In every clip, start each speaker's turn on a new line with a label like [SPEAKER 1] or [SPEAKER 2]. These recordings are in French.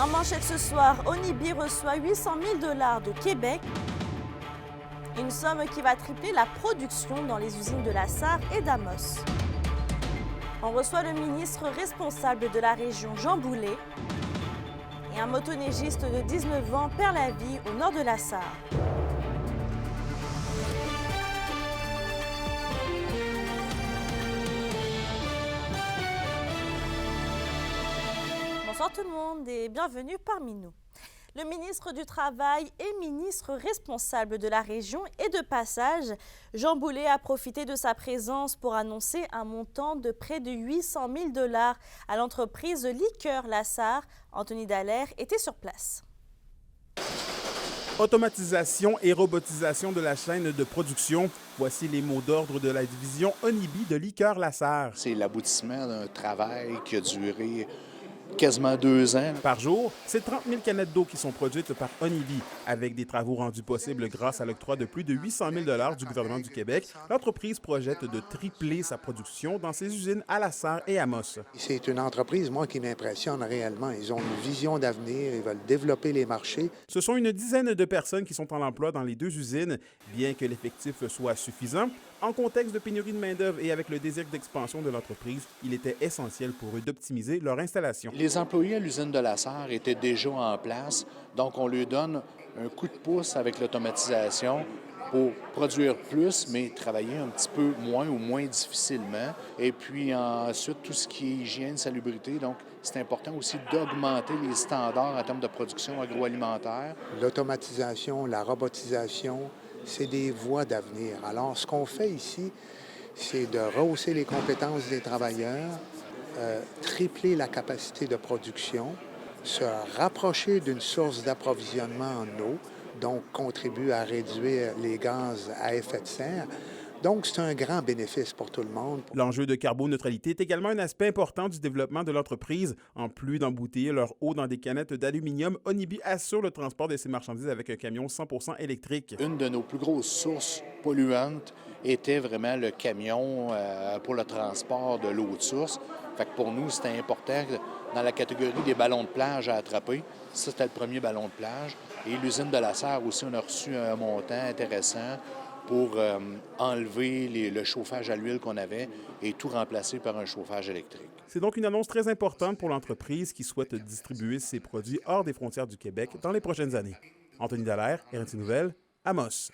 [SPEAKER 1] En manchette ce soir, Onibi reçoit 800 000 $ de Québec, une somme qui va tripler la production dans les usines de la Sarre et d'Amos. On reçoit le ministre responsable de la région, Jean Boulet, et un motoneigiste de 19 ans perd la vie au nord de la Sarre. Bonsoir tout le monde et bienvenue parmi nous. Le ministre du Travail et ministre responsable de la région est de passage. Jean Boulet a profité de sa présence pour annoncer un montant de près de 800 000 $ à l'entreprise Liqueurs La Sarre. Anthony Dallaire était sur place.
[SPEAKER 2] Automatisation et robotisation de la chaîne de production. Voici les mots d'ordre de la division Onibi de Liqueurs La Sarre.
[SPEAKER 3] C'est l'aboutissement d'un travail qui a duré quasiment 2 ans.
[SPEAKER 2] Par jour, c'est 30 000 canettes d'eau qui sont produites par Onibi. Avec des travaux rendus possibles grâce à l'octroi de plus de 800 000 $ du gouvernement du Québec, l'entreprise projette de tripler sa production dans ses usines à La Sarre et Amos.
[SPEAKER 4] C'est une entreprise, moi, qui m'impressionne réellement. Ils ont une vision d'avenir, ils veulent développer les marchés.
[SPEAKER 2] Ce sont une dizaine de personnes qui sont en emploi dans les 2 usines. Bien que l'effectif soit suffisant, en contexte de pénurie de main-d'œuvre et avec le désir d'expansion de l'entreprise, il était essentiel pour eux d'optimiser leur installation.
[SPEAKER 3] Les employés à l'usine de La Sarre étaient déjà en place, donc on lui donne un coup de pouce avec l'automatisation pour produire plus, mais travailler un petit peu moins ou moins difficilement. Et puis ensuite, tout ce qui est hygiène, salubrité, donc c'est important aussi d'augmenter les standards en termes de production agroalimentaire.
[SPEAKER 4] L'automatisation, la robotisation, c'est des voies d'avenir. Alors, ce qu'on fait ici, c'est de rehausser les compétences des travailleurs, tripler la capacité de production, se rapprocher d'une source d'approvisionnement en eau, donc contribuer à réduire les gaz à effet de serre. Donc, c'est un grand bénéfice pour tout le monde.
[SPEAKER 2] L'enjeu de carboneutralité est également un aspect important du développement de l'entreprise. En plus d'embouteiller leur eau dans des canettes d'aluminium, Onibi assure le transport de ses marchandises avec un camion 100% électrique.
[SPEAKER 3] Une de nos plus grosses sources polluantes était vraiment le camion pour le transport de l'eau de source. Fait que pour nous, c'était important dans la catégorie des ballons de plage à attraper. Ça, c'était le premier ballon de plage. Et l'usine de La Sarre aussi, on a reçu un montant intéressant pour enlever le chauffage à l'huile qu'on avait et tout remplacer par un chauffage électrique.
[SPEAKER 2] C'est donc une annonce très importante pour l'entreprise qui souhaite distribuer ses produits hors des frontières du Québec dans les prochaines années. Anthony Dallaire, RNC Nouvelles, Amos.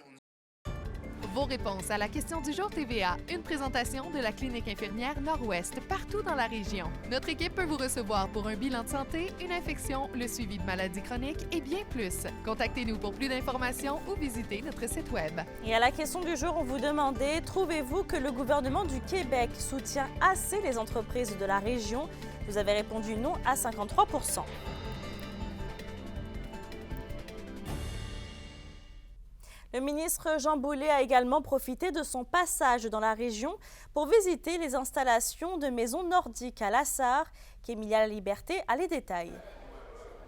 [SPEAKER 5] Vos réponses à la question du jour TVA, une présentation de la clinique infirmière Nord-Ouest partout dans la région. Notre équipe peut vous recevoir pour un bilan de santé, une infection, le suivi de maladies chroniques et bien plus. Contactez-nous pour plus d'informations ou visitez notre site web.
[SPEAKER 1] Et à la question du jour, on vous demandait, trouvez-vous que le gouvernement du Québec soutient assez les entreprises de la région? Vous avez répondu non à 53 %. Le ministre Jean Boulet a également profité de son passage dans la région pour visiter les installations de maisons nordiques à La Sarre, qu'Emilia Liberté a les détails.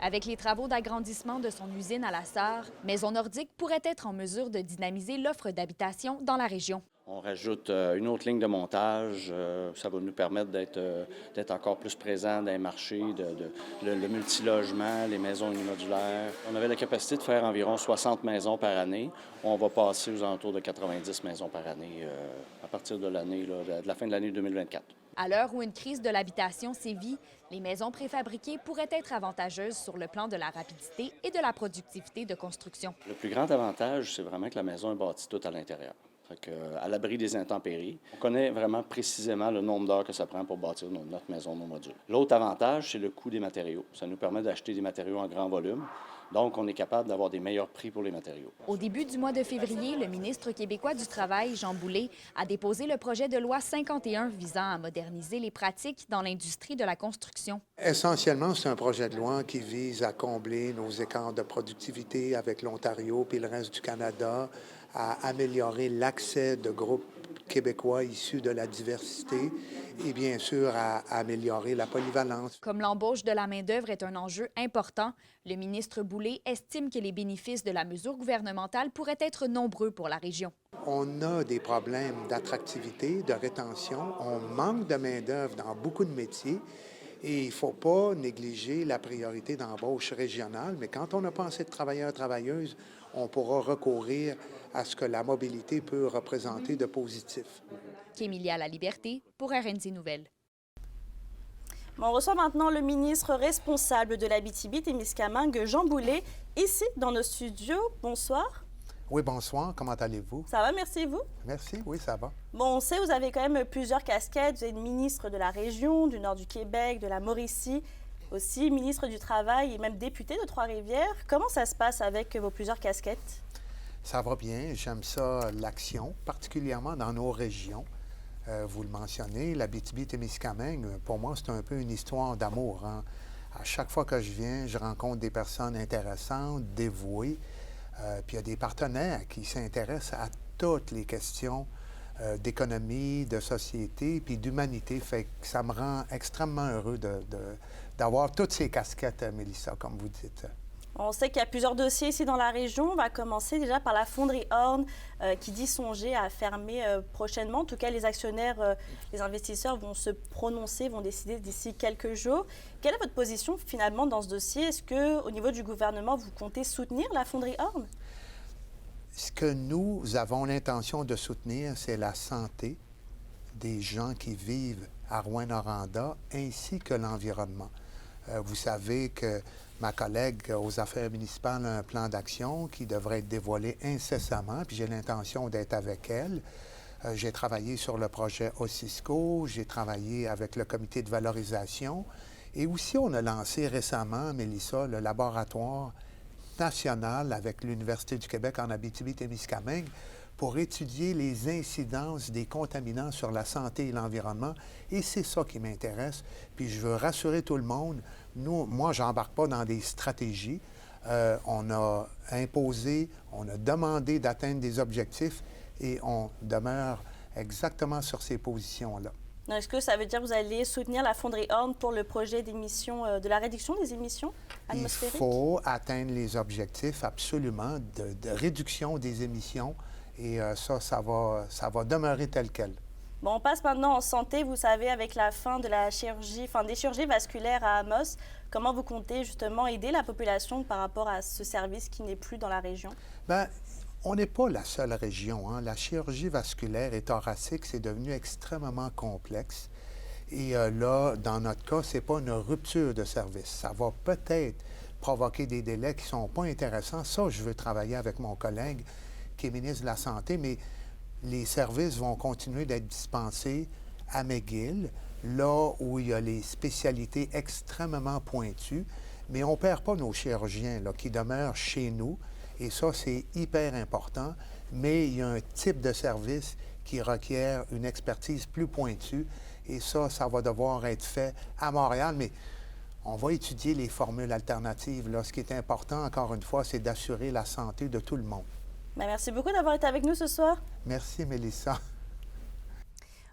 [SPEAKER 6] Avec les travaux d'agrandissement de son usine à La Sarre, Maison Nordique pourrait être en mesure de dynamiser l'offre d'habitation dans la région.
[SPEAKER 7] On rajoute une autre ligne de montage. Ça va nous permettre d'être encore plus présents dans les marchés, le multilogement, les maisons unimodulaires. On avait la capacité de faire environ 60 maisons par année. On va passer aux alentours de 90 maisons par année à partir de la fin de l'année 2024.
[SPEAKER 6] À l'heure où une crise de l'habitation sévit, les maisons préfabriquées pourraient être avantageuses sur le plan de la rapidité et de la productivité de construction.
[SPEAKER 7] Le plus grand avantage, c'est vraiment que la maison est bâtie toute à l'intérieur. À l'abri des intempéries. On connaît vraiment précisément le nombre d'heures que ça prend pour bâtir notre maison, nos modules. L'autre avantage, c'est le coût des matériaux. Ça nous permet d'acheter des matériaux en grand volume. Donc, on est capable d'avoir des meilleurs prix pour les matériaux.
[SPEAKER 6] Au début du mois de février, le ministre québécois du Travail, Jean Boulet, a déposé le projet de loi 51 visant à moderniser les pratiques dans l'industrie de la construction.
[SPEAKER 4] Essentiellement, c'est un projet de loi qui vise à combler nos écarts de productivité avec l'Ontario puis le reste du Canada, à améliorer l'accès de groupes québécois issus de la diversité et bien sûr à améliorer la polyvalence.
[SPEAKER 6] Comme l'embauche de la main-d'œuvre est un enjeu important, le ministre Boulet estime que les bénéfices de la mesure gouvernementale pourraient être nombreux pour la région.
[SPEAKER 4] On a des problèmes d'attractivité, de rétention. On manque de main-d'œuvre dans beaucoup de métiers. Et il ne faut pas négliger la priorité d'embauche régionale, mais quand on n'a pas assez de travailleurs et travailleuses, on pourra recourir à ce que la mobilité peut représenter de positif.
[SPEAKER 6] Kémilia La Liberté pour RNC Nouvelles.
[SPEAKER 1] On reçoit maintenant le ministre responsable de l'Abitibi-Témiscamingue, Jean Boulet, ici dans nos studios. Bonsoir.
[SPEAKER 4] Oui, bonsoir. Comment allez-vous?
[SPEAKER 1] Ça va, merci vous?
[SPEAKER 4] Merci, oui, ça va.
[SPEAKER 1] Bon, on sait, vous avez quand même plusieurs casquettes. Vous êtes ministre de la région, du nord du Québec, de la Mauricie, aussi ministre du Travail et même député de Trois-Rivières. Comment ça se passe avec vos plusieurs casquettes?
[SPEAKER 4] Ça va bien. J'aime ça, l'action, particulièrement dans nos régions. Vous le mentionnez, l'Abitibi-Témiscamingue, pour moi, c'est un peu une histoire d'amour, hein. À chaque fois que je viens, je rencontre des personnes intéressantes, dévouées, puis il y a des partenaires qui s'intéressent à toutes les questions d'économie, de société, puis d'humanité. Fait que ça me rend extrêmement heureux d'avoir toutes ces casquettes, Mélissa, comme vous dites.
[SPEAKER 1] On sait qu'il y a plusieurs dossiers ici dans la région. On va commencer déjà par la fonderie Horn qui dit songer à fermer prochainement. En tout cas, les actionnaires, les investisseurs vont se prononcer, vont décider d'ici quelques jours. Quelle est votre position finalement dans ce dossier? Est-ce qu'au niveau du gouvernement, vous comptez soutenir la fonderie Horn?
[SPEAKER 4] Ce que nous avons l'intention de soutenir, c'est la santé des gens qui vivent à Rouyn-Noranda ainsi que l'environnement. Vous savez que ma collègue aux affaires municipales a un plan d'action qui devrait être dévoilé incessamment, puis j'ai l'intention d'être avec elle. J'ai travaillé sur le projet OSISCO, j'ai travaillé avec le comité de valorisation, et aussi on a lancé récemment, Mélissa, le laboratoire national avec l'Université du Québec en Abitibi-Témiscamingue pour étudier les incidences des contaminants sur la santé et l'environnement. Et c'est ça qui m'intéresse. Puis je veux rassurer tout le monde. Moi, je n'embarque pas dans des stratégies. On a imposé, on a demandé d'atteindre des objectifs et on demeure exactement sur ces positions-là.
[SPEAKER 1] Est-ce que ça veut dire que vous allez soutenir la fonderie Horn pour le projet d'émissions, de la réduction des émissions atmosphériques?
[SPEAKER 4] Il faut atteindre les objectifs absolument de réduction des émissions et ça va demeurer tel quel.
[SPEAKER 1] Bon, on passe maintenant en santé. Vous savez, avec la fin de la chirurgie, des chirurgies vasculaires à Amos, comment vous comptez justement aider la population par rapport à ce service qui n'est plus dans la région?
[SPEAKER 4] Bien, on n'est pas la seule région, hein. La chirurgie vasculaire et thoracique, c'est devenu extrêmement complexe. Et là, dans notre cas, ce n'est pas une rupture de service. Ça va peut-être provoquer des délais qui ne sont pas intéressants. Ça, je veux travailler avec mon collègue qui est ministre de la Santé, mais les services vont continuer d'être dispensés à McGill, là où il y a les spécialités extrêmement pointues, mais on ne perd pas nos chirurgiens là, qui demeurent chez nous, et ça, c'est hyper important, mais il y a un type de service qui requiert une expertise plus pointue, et ça va devoir être fait à Montréal, mais on va étudier les formules alternatives. Là. Ce qui est important, encore une fois, c'est d'assurer la santé de tout le monde.
[SPEAKER 1] Bien, merci beaucoup d'avoir été avec nous ce soir.
[SPEAKER 4] Merci, Mélissa.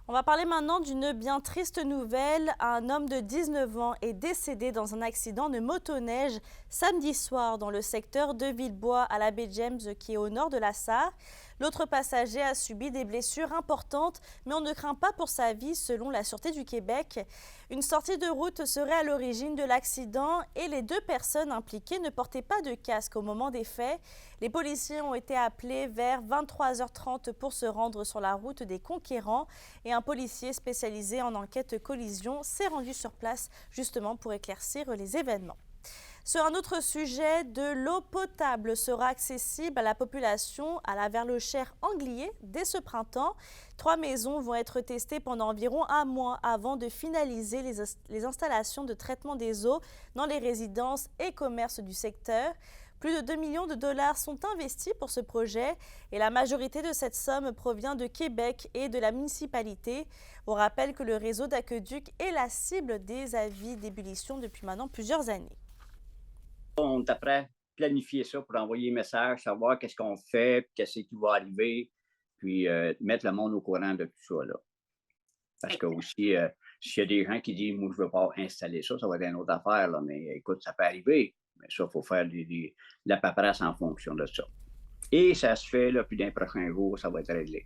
[SPEAKER 1] On va parler maintenant d'une bien triste nouvelle. Un homme de 19 ans est décédé dans un accident de motoneige samedi soir dans le secteur de Villebois à la baie James qui est au nord de la Sarre. L'autre passager a subi des blessures importantes, mais on ne craint pas pour sa vie selon la Sûreté du Québec. Une sortie de route serait à l'origine de l'accident et les deux personnes impliquées ne portaient pas de casque au moment des faits. Les policiers ont été appelés vers 23h30 pour se rendre sur la route des Conquérants et un policier spécialisé en enquête collision s'est rendu sur place justement pour éclaircir les événements. Sur un autre sujet, de l'eau potable sera accessible à la population à la Verlochère-Anglier dès ce printemps. 3 maisons vont être testées pendant environ un mois avant de finaliser les installations de traitement des eaux dans les résidences et commerces du secteur. Plus de 2 millions de dollars sont investis pour ce projet et la majorité de cette somme provient de Québec et de la municipalité. On rappelle que le réseau d'aqueduc est la cible des avis d'ébullition depuis maintenant plusieurs années.
[SPEAKER 8] On est après à planifier ça pour envoyer des messages, savoir qu'est-ce qu'on fait, qu'est-ce qui va arriver, puis mettre le monde au courant de tout ça, là. Parce que aussi, s'il y a des gens qui disent « moi, je ne veux pas installer ça, ça va être une autre affaire, là. » Mais écoute, ça peut arriver. Mais ça, il faut faire de la paperasse en fonction de ça. Et ça se fait, là, puis dans les prochains jours, ça va être réglé.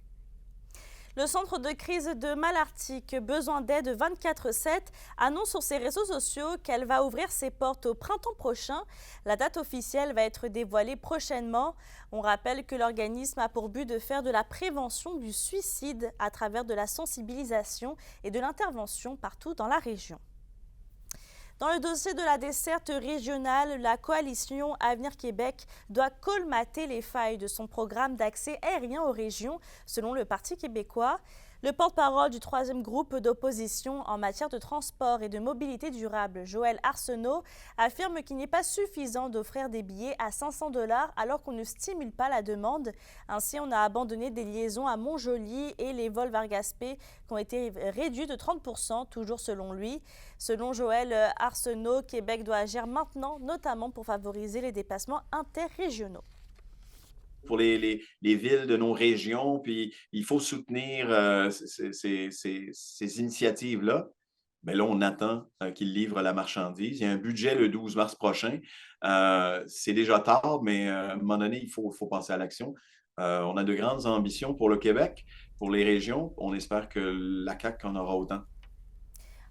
[SPEAKER 1] Le centre de crise de Malartic, besoin d'aide 24/7, annonce sur ses réseaux sociaux qu'elle va ouvrir ses portes au printemps prochain. La date officielle va être dévoilée prochainement. On rappelle que l'organisme a pour but de faire de la prévention du suicide à travers de la sensibilisation et de l'intervention partout dans la région. Dans le dossier de la desserte régionale, la coalition Avenir Québec doit colmater les failles de son programme d'accès aérien aux régions, selon le Parti québécois. Le porte-parole du troisième groupe d'opposition en matière de transport et de mobilité durable, Joël Arsenault, affirme qu'il n'est pas suffisant d'offrir des billets à 500 $ alors qu'on ne stimule pas la demande. Ainsi, on a abandonné des liaisons à Montjoly et les vols vers Gaspé qui ont été réduits de 30 %, toujours selon lui. Selon Joël Arsenault, Québec doit agir maintenant, notamment pour favoriser les déplacements interrégionaux.
[SPEAKER 9] Pour les villes de nos régions, puis il faut soutenir ces initiatives-là. Bien là, on attend qu'ils livrent la marchandise. Il y a un budget le 12 mars prochain. C'est déjà tard, mais à un moment donné, il faut passer à l'action. On a de grandes ambitions pour le Québec, pour les régions. On espère que la CAQ en aura autant.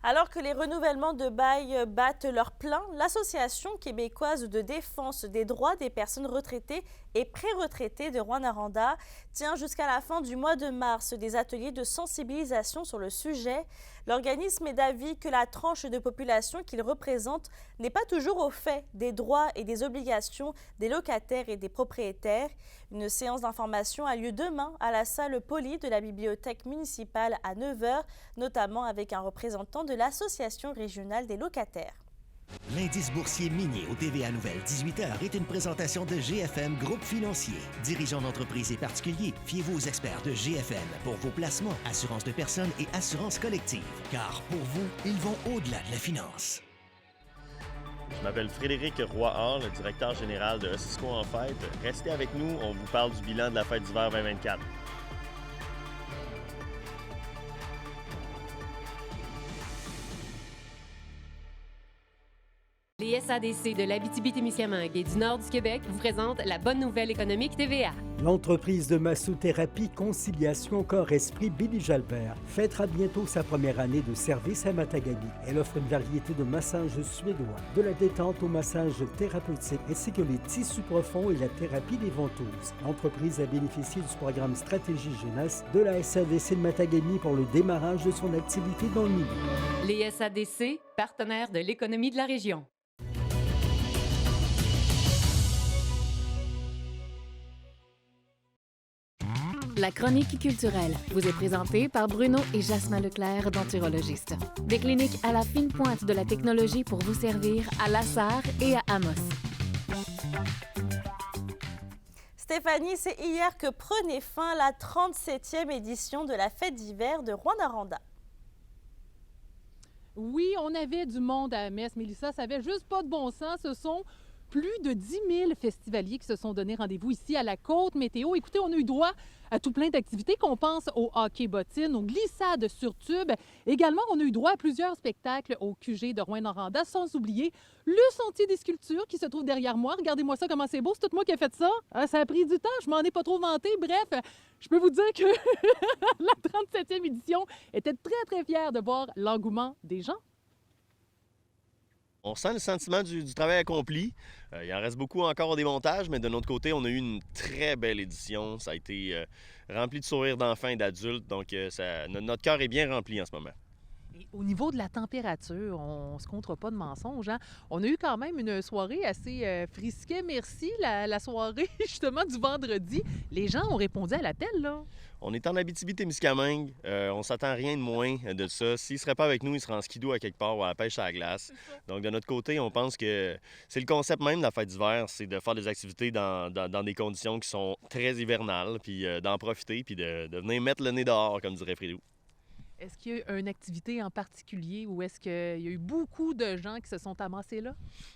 [SPEAKER 1] Alors que les renouvellements de bail battent leur plein, l'Association québécoise de défense des droits des personnes retraitées et pré-retraitées de Rouyn-Noranda tient jusqu'à la fin du mois de mars des ateliers de sensibilisation sur le sujet. L'organisme est d'avis que la tranche de population qu'il représente n'est pas toujours au fait des droits et des obligations des locataires et des propriétaires. Une séance d'information a lieu demain à la salle Poly de la bibliothèque municipale à 9 h, notamment avec un représentant de l'Association régionale des locataires.
[SPEAKER 10] L'indice boursier minier au TVA Nouvelle 18h est une présentation de GFM Groupe Financier. Dirigeants d'entreprises et particuliers, fiez-vous aux experts de GFM pour vos placements, assurance de personnes et assurance collective. Car pour vous, ils vont au-delà de la finance.
[SPEAKER 11] Je m'appelle Frédéric Roy-Hall, le directeur général de Cisco en fête. Restez avec nous, on vous parle du bilan de la fête d'hiver 2024.
[SPEAKER 12] Les SADC de l'Abitibi-Témiscamingue et du nord du Québec vous présentent la bonne nouvelle économique TVA.
[SPEAKER 13] L'entreprise de massothérapie Conciliation Corps-Esprit Billy Jalbert fêtera bientôt sa première année de service à Matagami. Elle offre une variété de massages suédois, de la détente au massage thérapeutique, ainsi que les tissus profonds et la thérapie des ventouses. L'entreprise a bénéficié du programme Stratégie Jeunesse de la SADC de Matagami pour le démarrage de son activité dans le milieu.
[SPEAKER 12] Les SADC, partenaires de l'économie de la région. La chronique culturelle vous est présentée par Bruno et Jasmin Leclerc, denturologistes. Des cliniques à la fine pointe de la technologie pour vous servir à La Sarre et à Amos.
[SPEAKER 1] Stéphanie, c'est hier que prenait fin la 37e édition de la fête d'hiver de Rouyn-Noranda.
[SPEAKER 14] Oui, on avait du monde à la messe, Mélissa, ça avait juste pas de bon sens. Ce sont plus de 10 000 festivaliers qui se sont donné rendez-vous ici à la Côte Météo. Écoutez, on a eu droit à tout plein d'activités, qu'on pense au hockey bottine, aux glissades sur tube. Également, on a eu droit à plusieurs spectacles au QG de Rouyn-Noranda, sans oublier le Sentier des sculptures qui se trouve derrière moi. Regardez-moi ça, comment c'est beau. C'est tout moi qui ai fait ça. Ça a pris du temps, je m'en ai pas trop vanté. Bref, je peux vous dire que la 37e édition était très, très fière de voir l'engouement des gens.
[SPEAKER 11] On sent le sentiment du travail accompli. Il en reste beaucoup encore au démontage, mais de notre côté, on a eu une très belle édition. Ça a été rempli de sourires d'enfants et d'adultes, donc notre cœur est bien rempli en ce moment.
[SPEAKER 14] Et au niveau de la température, on ne se comptera pas de mensonges. Hein? On a eu quand même une soirée assez frisquée, merci, la soirée justement du vendredi. Les gens ont répondu à l'appel, là.
[SPEAKER 11] On est en Abitibi-Témiscamingue. On s'attend à rien de moins de ça. S'ils ne seraient pas avec nous, ils seraient en skidoo à quelque part ou à la pêche à la glace. Donc, de notre côté, on pense que c'est le concept même de la fête d'hiver, c'est de faire des activités dans des conditions qui sont très hivernales, puis d'en profiter, puis de venir mettre le nez dehors, comme dirait Fridou.
[SPEAKER 14] Est-ce qu'il y a une activité en particulier ou est-ce qu'il y a eu beaucoup de gens qui se sont amassés là?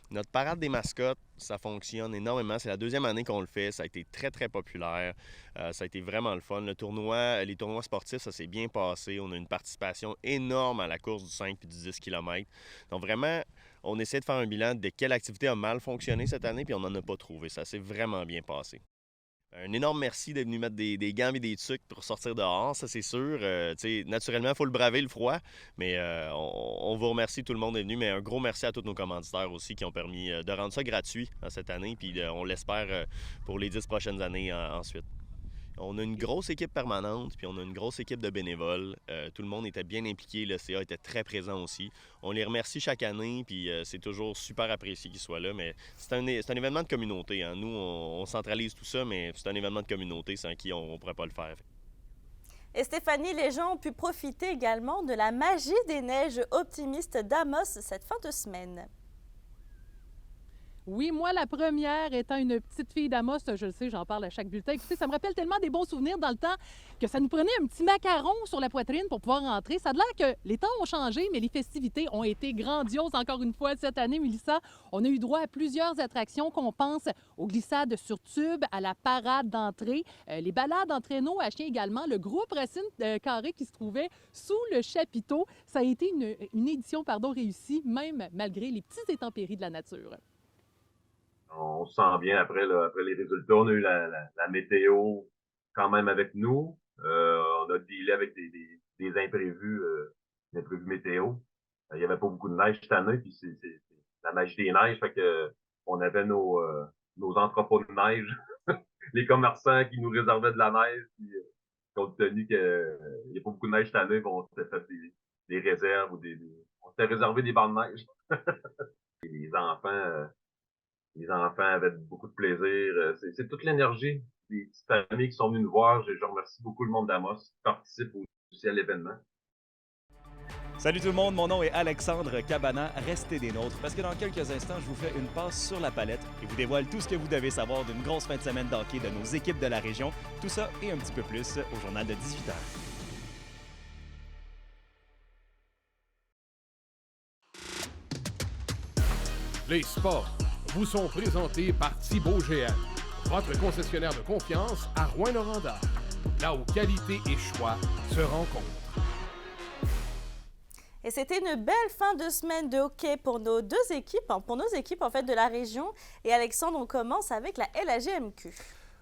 [SPEAKER 11] Notre parade des mascottes, ça fonctionne énormément. C'est la deuxième année qu'on le fait. Ça a été très, très populaire. Ça a été vraiment le fun. Les tournois sportifs, ça s'est bien passé. On a une participation énorme à la course du 5 et du 10 km. Donc vraiment, on essaie de faire un bilan de quelle activité a mal fonctionné cette année, puis on n'en a pas trouvé. Ça s'est vraiment bien passé. Un énorme merci d'être venu mettre des gants et des tucs pour sortir dehors, ça c'est sûr. Naturellement, il faut le braver le froid, mais on vous remercie, tout le monde est venu, mais un gros merci à tous nos commanditaires aussi qui ont permis de rendre ça gratuit cette année, puis on l'espère pour les 10 prochaines années ensuite. On a une grosse équipe permanente, puis on a une grosse équipe de bénévoles. Tout le monde était bien impliqué, le CA était très présent aussi. On les remercie chaque année, puis c'est toujours super apprécié qu'ils soient là, mais c'est un événement de communauté. Hein. Nous, on centralise tout ça, mais c'est un événement de communauté sans qui on ne pourrait pas le faire.
[SPEAKER 1] Et Stéphanie, les gens ont pu profiter également de la magie des neiges optimistes d'Amos cette fin de semaine.
[SPEAKER 14] Oui, moi, la première, étant une petite fille d'Amos, je le sais, j'en parle à chaque bulletin. Écoutez, ça me rappelle tellement des bons souvenirs dans le temps que ça nous prenait un petit macaron sur la poitrine pour pouvoir rentrer. Ça a l'air que les temps ont changé, mais les festivités ont été grandioses encore une fois cette année, Mélissa. On a eu droit à plusieurs attractions, qu'on pense aux glissades sur tube, à la parade d'entrée, les balades en traîneau à chien également, le groupe Racine Carré qui se trouvait sous le chapiteau. Ça a été une édition réussie, même malgré les petits intempéries de la nature.
[SPEAKER 15] On se sent bien après les résultats. On a eu la météo quand même avec nous. On a dealé avec des imprévus météo. Il n'y avait pas beaucoup de neige cette année, puis c'est la magie des neiges. Fait que on avait nos entrepôts de neige, les commerçants qui nous réservaient de la neige. Puis, compte tenu qu'il n'y a pas beaucoup de neige cette année, on s'était fait des réserves ou on s'était réservé des bancs de neige. Et les enfants avaient beaucoup de plaisir. C'est toute l'énergie des petites familles qui sont venues nous voir. Je remercie beaucoup le monde d'Amos qui participe aussi à l'événement.
[SPEAKER 16] Salut tout le monde, mon nom est Alexandre Cabana. Restez des nôtres parce que dans quelques instants, je vous fais une passe sur la palette et vous dévoile tout ce que vous devez savoir d'une grosse fin de semaine d'hockey de nos équipes de la région. Tout ça et un petit peu plus au journal de 18h.
[SPEAKER 17] Les sports vous sont présentés par Thibaut GM, votre concessionnaire de confiance à Rouyn-Noranda, là où qualité et choix se rencontrent.
[SPEAKER 1] Et c'était une belle fin de semaine de hockey pour nos équipes de la région. Et Alexandre, on commence avec la LAGMQ.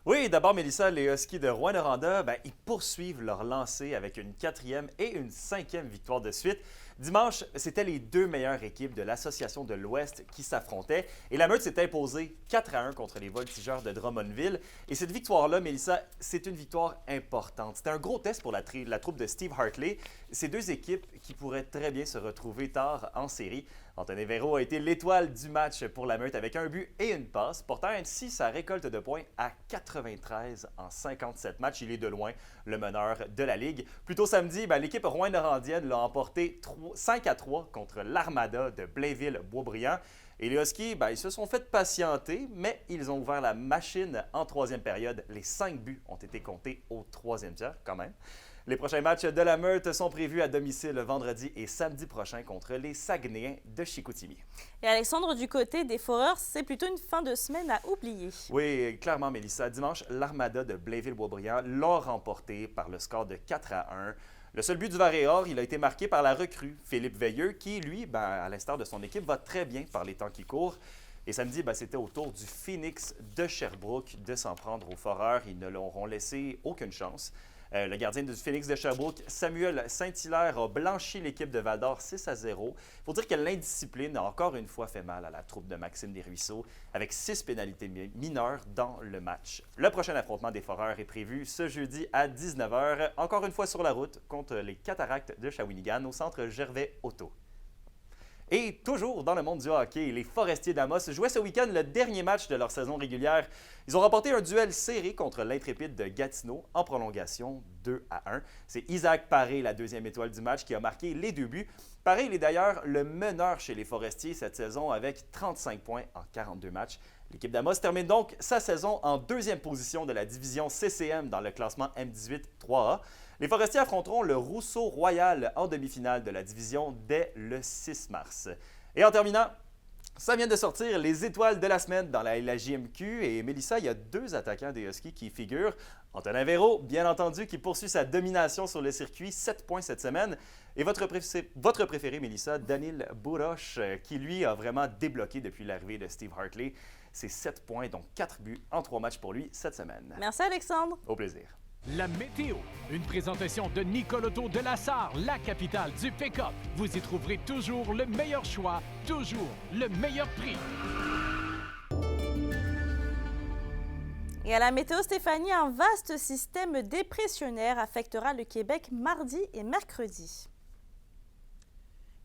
[SPEAKER 16] Oui, d'abord, Mélissa, les Huskies de Rouyn-Noranda, ils poursuivent leur lancée avec une 4e et une 5e victoire de suite. Dimanche, c'était les deux meilleures équipes de l'Association de l'Ouest qui s'affrontaient et la Meurthe s'est imposée 4-1 contre les Voltigeurs de Drummondville. Et cette victoire-là, Mélissa, c'est une victoire importante. C'était un gros test pour la troupe de Steve Hartley. Ces deux équipes qui pourraient très bien se retrouver tard en série. Anthony Véro a été l'étoile du match pour la Meurthe avec un but et une passe, portant ainsi sa récolte de points à 93 en 57 matchs. Il est de loin le meneur de la Ligue. Plus tôt samedi, l'équipe rouyn-norandienne l'a emporté 5-3 contre l'Armada de Blainville-Boisbriand. Et les Huskies, ils se sont fait patienter, mais ils ont ouvert la machine en troisième période. Les 5 buts ont été comptés au troisième tiers, quand même. Les prochains matchs de la Meurthe sont prévus à domicile vendredi et samedi prochain contre les Saguenayens de Chicoutimi.
[SPEAKER 1] Et Alexandre, du côté des Foreurs, c'est plutôt une fin de semaine à oublier.
[SPEAKER 16] Oui, clairement, Mélissa. Dimanche, l'Armada de Blainville-Boisbriand l'a remporté par le score de 4-1. Le seul but du Varéor, il a été marqué par la recrue Philippe Veilleux, qui, lui, à l'instar de son équipe, va très bien par les temps qui courent. Et samedi, c'était au tour du Phoenix de Sherbrooke de s'en prendre aux Foreurs. Ils ne leur auront laissé aucune chance. Le gardien du Phoenix de Sherbrooke, Samuel Saint-Hilaire, a blanchi l'équipe de Val-d'Or 6-0. Il faut dire que l'indiscipline a encore une fois fait mal à la troupe de Maxime Desruisseaux, avec 6 pénalités mineures dans le match. Le prochain affrontement des Foreurs est prévu ce jeudi à 19h, encore une fois sur la route, contre les Cataractes de Shawinigan au centre Gervais-Auto. Et toujours dans le monde du hockey, les Forestiers d'Amos jouaient ce week-end le dernier match de leur saison régulière. Ils ont remporté un duel serré contre l'Intrépide de Gatineau en prolongation 2-1. C'est Isaac Paré, la deuxième étoile du match, qui a marqué les 2 buts. Paré, il est d'ailleurs le meneur chez les Forestiers cette saison avec 35 points en 42 matchs. L'équipe d'Amos termine donc sa saison en deuxième position de la division CCM dans le classement M18 3A. Les Forestiers affronteront le Rousseau Royal en demi-finale de la division dès le 6 mars. Et en terminant, Ça vient de sortir les étoiles de la semaine dans la JMQ. Et Mélissa, il y a 2 attaquants des Huskies qui figurent. Antonin Véro, bien entendu, qui poursuit sa domination sur le circuit, 7 points cette semaine. Et votre préféré, Mélissa, Daniil Burosh, qui lui a vraiment débloqué depuis l'arrivée de Steve Hartley. C'est 7 points, donc 4 buts en 3 matchs pour lui cette semaine.
[SPEAKER 1] Merci Alexandre.
[SPEAKER 16] Au plaisir.
[SPEAKER 18] La météo, une présentation de Nicole Auto de la Sarre, la capitale du pick-up. Vous y trouverez toujours le meilleur choix, toujours le meilleur prix.
[SPEAKER 1] Et à la météo, Stéphanie, un vaste système dépressionnaire affectera le Québec mardi et mercredi.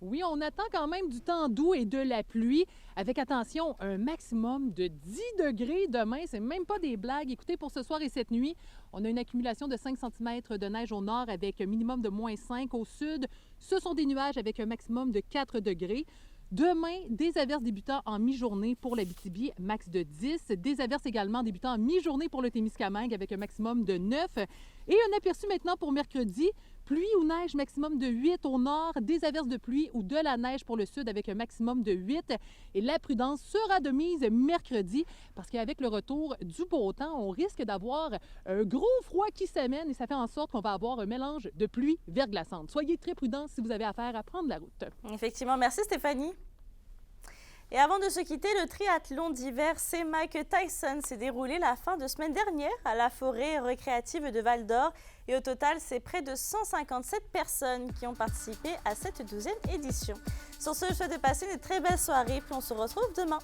[SPEAKER 14] Oui, on attend quand même du temps doux et de la pluie, avec, attention, un maximum de 10 degrés demain. C'est même pas des blagues. Écoutez, pour ce soir et cette nuit, on a une accumulation de 5 cm de neige au nord avec un minimum de moins 5 au sud. Ce sont des nuages avec un maximum de 4 degrés. Demain, des averses débutant en mi-journée pour l'Abitibi, max de 10. Des averses également débutant en mi-journée pour le Témiscamingue avec un maximum de 9. Et un aperçu maintenant pour mercredi. Pluie ou neige maximum de 8 au nord, des averses de pluie ou de la neige pour le sud avec un maximum de 8. Et la prudence sera de mise mercredi parce qu'avec le retour du beau temps, on risque d'avoir un gros froid qui s'amène et ça fait en sorte qu'on va avoir un mélange de pluie verglaçante. Soyez très prudents si vous avez affaire à prendre la route.
[SPEAKER 1] Effectivement, merci Stéphanie. Et avant de se quitter, le triathlon d'hiver C-Mike Tyson s'est déroulé la fin de semaine dernière à la forêt récréative de Val-d'Or. Et au total, c'est près de 157 personnes qui ont participé à cette 12e édition. Sur ce, je souhaite passer une très belle soirée, puis on se retrouve demain.